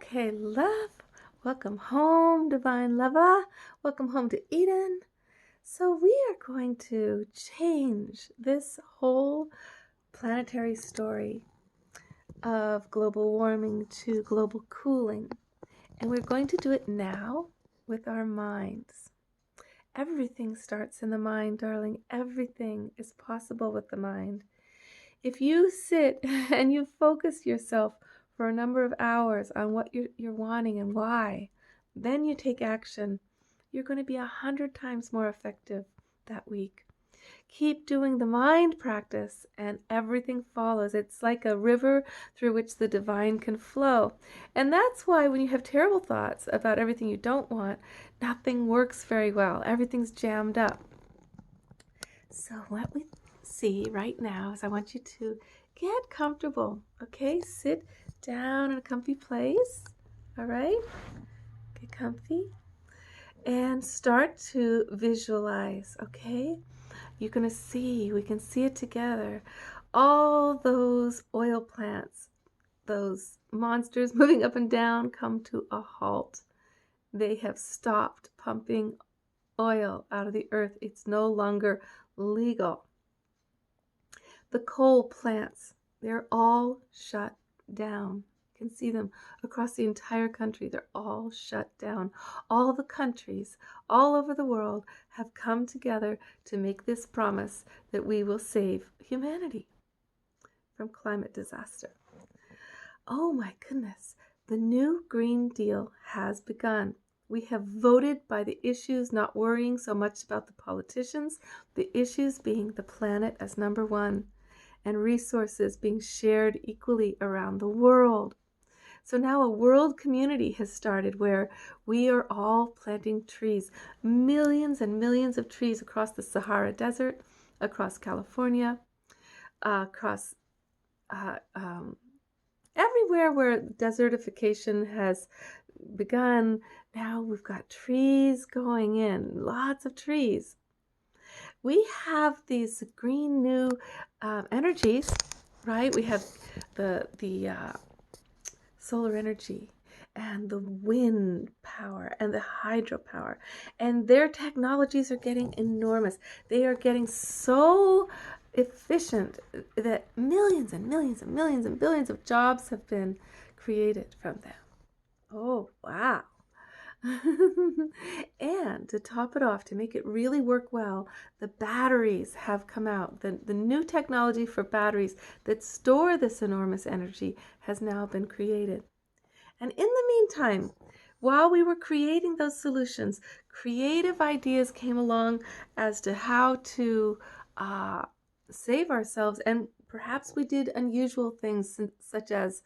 Okay, love. Welcome home, divine lover. Welcome home to Eden. So we are going to change this whole planetary story of global warming to global cooling. And we're going to do it now with our minds. Everything starts in the mind, darling. Everything is possible with the mind. If you sit and you focus yourself for a number of hours on what you're wanting and why, then you take action, you're going to be 100 times more effective that week. Keep doing the mind practice and everything follows. It's like a river through which the divine can flow. And that's why when you have terrible thoughts about everything you don't want, nothing works very well. Everything's jammed up. So what we see right now is I want you to get comfortable, okay? Sit down in a comfy place, all right? Get comfy and start to visualize, okay? You're going to see, we can see it together, all those oil plants, those monsters moving up and down come to a halt. They have stopped pumping oil out of the earth. It's no longer legal. The coal plants, they're all shut down. You can see them across the entire country. They're all shut down. All the countries all over the world have come together to make this promise that we will save humanity from climate disaster. Oh my goodness, the new Green Deal has begun. We have voted by the issues, not worrying so much about the politicians, the issues being the planet as number one, and resources being shared equally around the world. So now a world community has started where we are all planting trees, millions and millions of trees across the Sahara Desert, across California, across everywhere where desertification has begun. Now we've got trees going in, lots of trees. We have these green new energies, right? We have the solar energy and the wind power and the hydropower, and their technologies are getting enormous. They are getting so efficient that millions and millions and millions and billions of jobs have been created from them. Oh, wow. And to top it off, to make it really work well, the batteries have come out. The new technology for batteries that store this enormous energy has now been created. And in the meantime, while we were creating those solutions, creative ideas came along as to how to save ourselves. And perhaps we did unusual things such as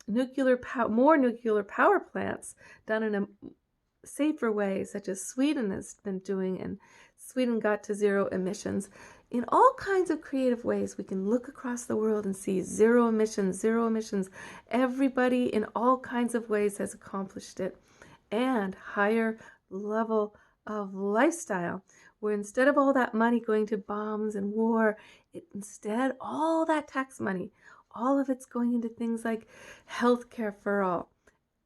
more nuclear power plants done in a safer way, such as Sweden has been doing, and Sweden got to zero emissions. In all kinds of creative ways, we can look across the world and see zero emissions, zero emissions. Everybody in all kinds of ways has accomplished it. And higher level of lifestyle, where instead of all that money going to bombs and war, instead all that tax money, all of it's going into things like healthcare for all,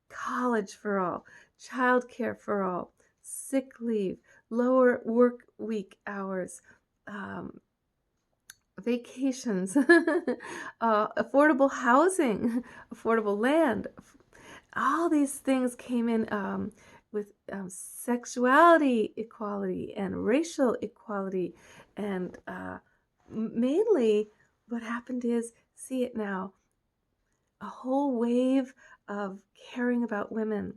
college for all, childcare for all, sick leave, lower work week hours, vacations, affordable housing, affordable land. All these things came in with sexuality equality and racial equality. And mainly what happened is, see it now, a whole wave of caring about women,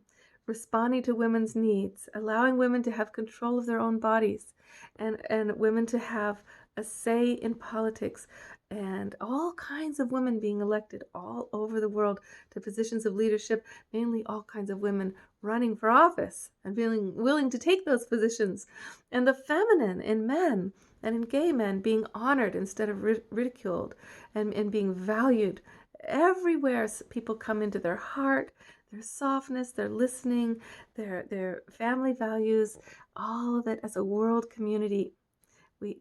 responding to women's needs, allowing women to have control of their own bodies, and women to have a say in politics, and all kinds of women being elected all over the world to positions of leadership, mainly all kinds of women running for office and being willing to take those positions, and the feminine in men and in gay men being honored instead of ridiculed, and being valued. Everywhere people come into their heart, their softness, their listening, their family values, all of it as a world community.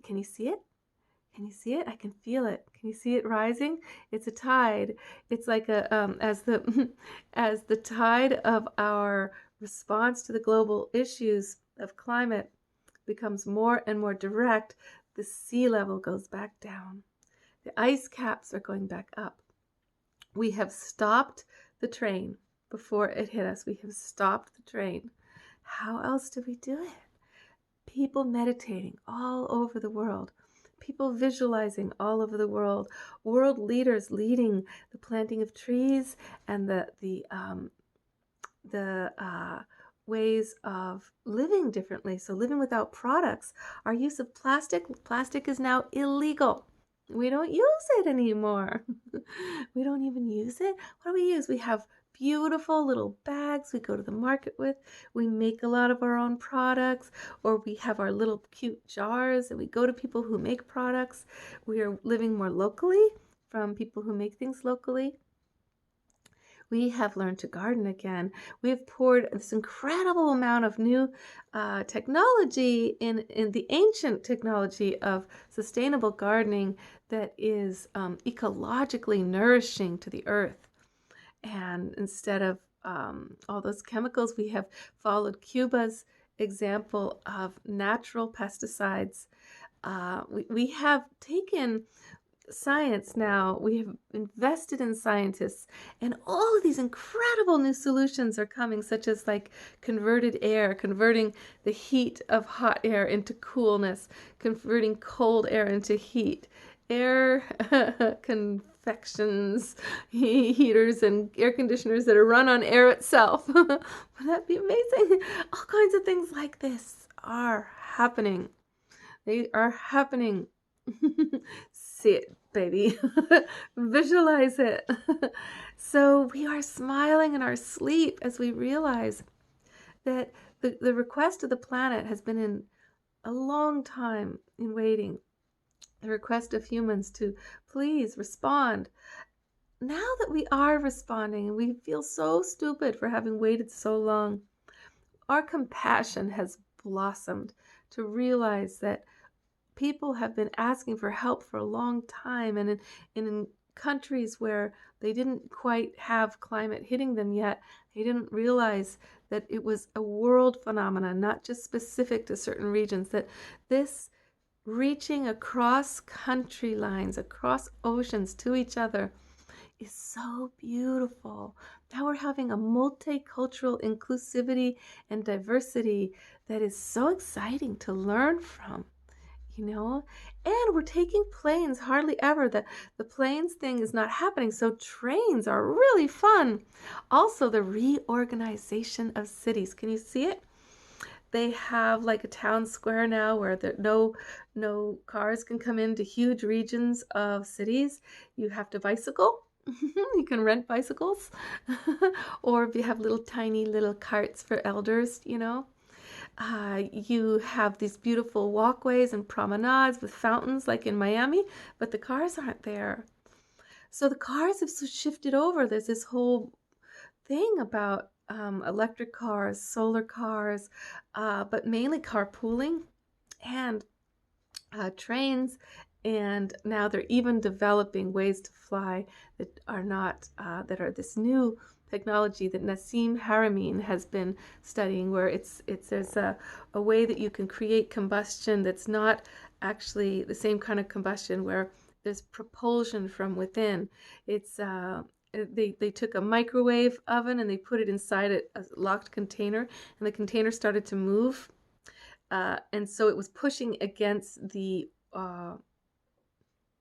Can you see it? Can you see it? I can feel it. Can you see it rising? It's a tide. It's like a as the as the tide of our response to the global issues of climate becomes more and more direct, the sea level goes back down. The ice caps are going back up. We have stopped the train before it hit us. We have stopped the train. How else do we do it? People meditating all over the world, people visualizing all over the world, world leaders leading the planting of trees and the ways of living differently. So living without products. Our use of plastic is now illegal. We don't use it anymore. We don't even use it. What do we use? We have beautiful little bags we go to the market with. We make a lot of our own products, or we have our little cute jars and we go to people who make products. We are living more locally from people who make things locally. We have learned to garden again. We've poured this incredible amount of new technology in the ancient technology of sustainable gardening that is ecologically nourishing to the earth. And instead of all those chemicals, we have followed Cuba's example of natural pesticides. We have taken science now, we have invested in scientists, and all of these incredible new solutions are coming, such as like converted air, converting the heat of hot air into coolness, converting cold air into heat, air confections, heaters and air conditioners that are run on air itself. Wouldn't that be amazing? All kinds of things like this are happening. They are happening. See it, baby. Visualize it. So we are smiling in our sleep as we realize that the request of the planet has been in a long time in waiting. The request of humans to please respond. Now that we are responding and we feel so stupid for having waited so long, our compassion has blossomed to realize that people have been asking for help for a long time, and in countries where they didn't quite have climate hitting them yet, they didn't realize that it was a world phenomenon, not just specific to certain regions, that this reaching across country lines, across oceans to each other is so beautiful. Now we're having a multicultural inclusivity and diversity that is so exciting to learn from. And we're taking planes hardly ever. The planes thing is not happening, so trains are really fun. Also, the reorganization of cities. Can you see it? They have like a town square now where no cars can come into huge regions of cities. You have to bicycle. You can rent bicycles. Or if you have little tiny little carts for elders. You have these beautiful walkways and promenades with fountains like in Miami, but the cars aren't there. So the cars have shifted over. There's this whole thing about electric cars, solar cars, but mainly carpooling and trains. And now they're even developing ways to fly that are not, that are this new technology that Nassim Haramein has been studying, where there's a way that you can create combustion that's not actually the same kind of combustion where there's propulsion from within. They took a microwave oven and they put it inside a locked container, and the container started to move, and so it was pushing against the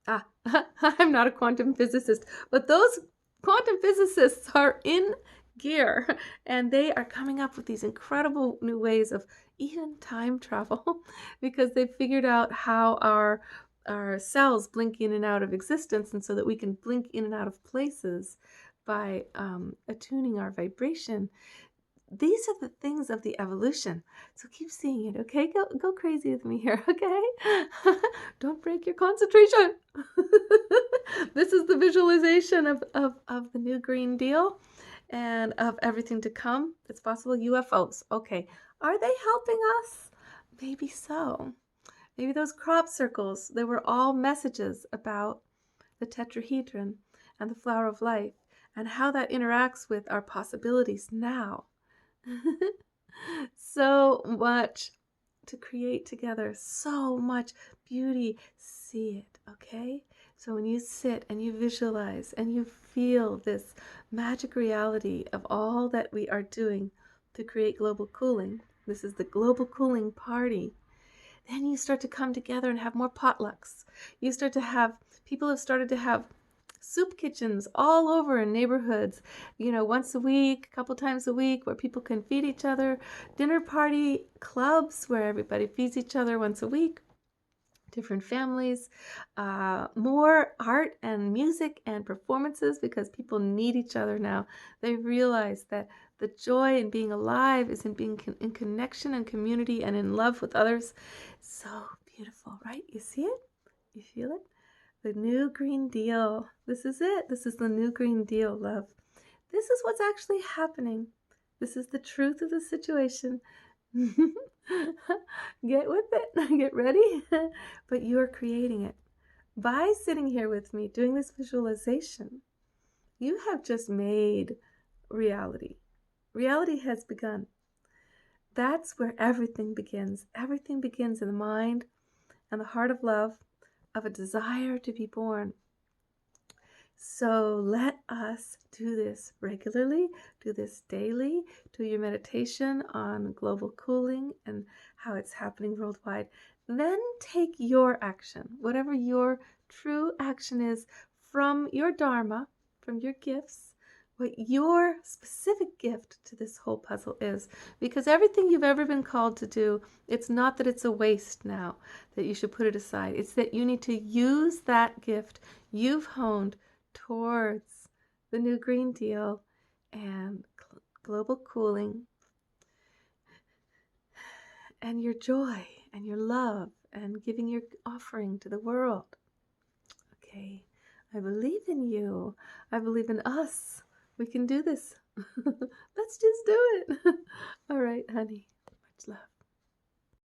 I'm not a quantum physicist, but those quantum physicists are in gear, and they are coming up with these incredible new ways of even time travel because they've figured out how our cells blink in and out of existence, and so that we can blink in and out of places by attuning our vibration. These are the things of the evolution. So keep seeing it, okay? Go crazy with me here, okay? Don't break your concentration. This is the visualization of the new Green Deal and of everything to come. It's possible. UFOs. Okay. Are they helping us? Maybe so. Maybe those crop circles, they were all messages about the tetrahedron and the flower of life and how that interacts with our possibilities now. So much to create together, so much beauty. See it, okay? So when you sit and you visualize and you feel this magic reality of all that we are doing to create global cooling, this is the global cooling party, then you start to come together and have more potlucks. You start to have, people have started to have soup kitchens all over in neighborhoods, once a week, a couple times a week, where people can feed each other, dinner party clubs where everybody feeds each other once a week, different families, more art and music and performances because people need each other now. They realize that the joy in being alive is in being in connection and community and in love with others. So beautiful, right? You see it? You feel it? The new Green Deal. This is it. This is the new Green Deal, love. This is what's actually happening. This is the truth of the situation. Get with it. Get ready. But you are creating it. By sitting here with me doing this visualization, you have just made reality. Reality has begun. That's where everything begins. Everything begins in the mind and the heart of love, of a desire to be born. So let us do this regularly, do this daily, do your meditation on global cooling and how it's happening worldwide. Then take your action, whatever your true action is from your Dharma, from your gifts, what your specific gift to this whole puzzle is. Because everything you've ever been called to do, it's not that it's a waste now, that you should put it aside. It's that you need to use that gift you've honed towards the new Green Deal and global cooling and your joy and your love and giving your offering to the world. Okay, I believe in you. I believe in us. We can do this. Let's just do it. All right, honey.